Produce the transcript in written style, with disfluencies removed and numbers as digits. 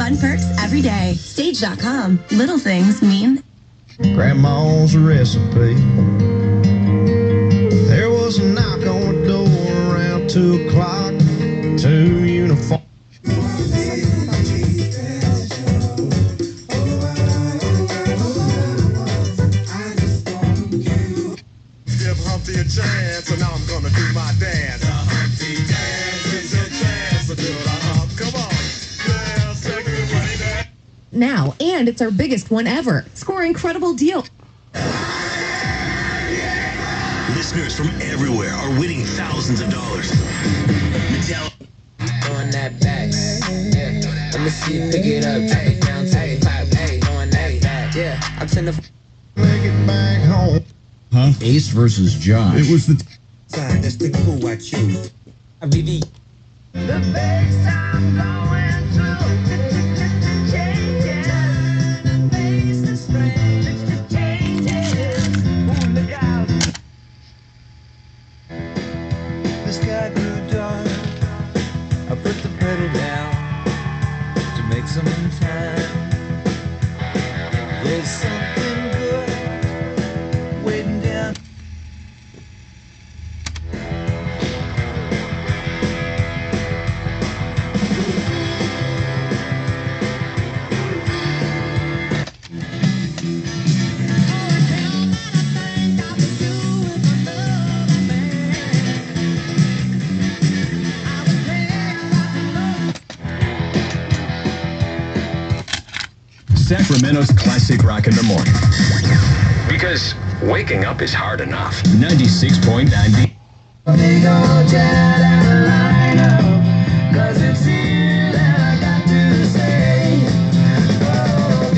Fun perks every day. Stage.com. Little things mean. Grandma's recipe. There was a knock on the door around 2 o'clock. 2 uniforms. Give Humpty a chance, and now I'm gonna do my dance. The Humpty dance is a chance to do the hump. Come on. Yeah, second money. Now, and it's our biggest one ever. Score incredible deal. Listeners from everywhere are winning thousands of dollars. Mattel. On that back, yeah. Let me see you pick it up, drop it down to the pop, hey. On that back, yeah. I tend to Make it back home. Huh? Ace versus Josh. It was the side, that's the cool I choose. BB. The face I'm going through changes. The face is strange changes. Ooh, look out. The sky grew dark. I put the pedal down to make some time. There's something good waiting down. Sacramento's classic rock in the morning. Because waking up is hard enough. 96.9. Big old jet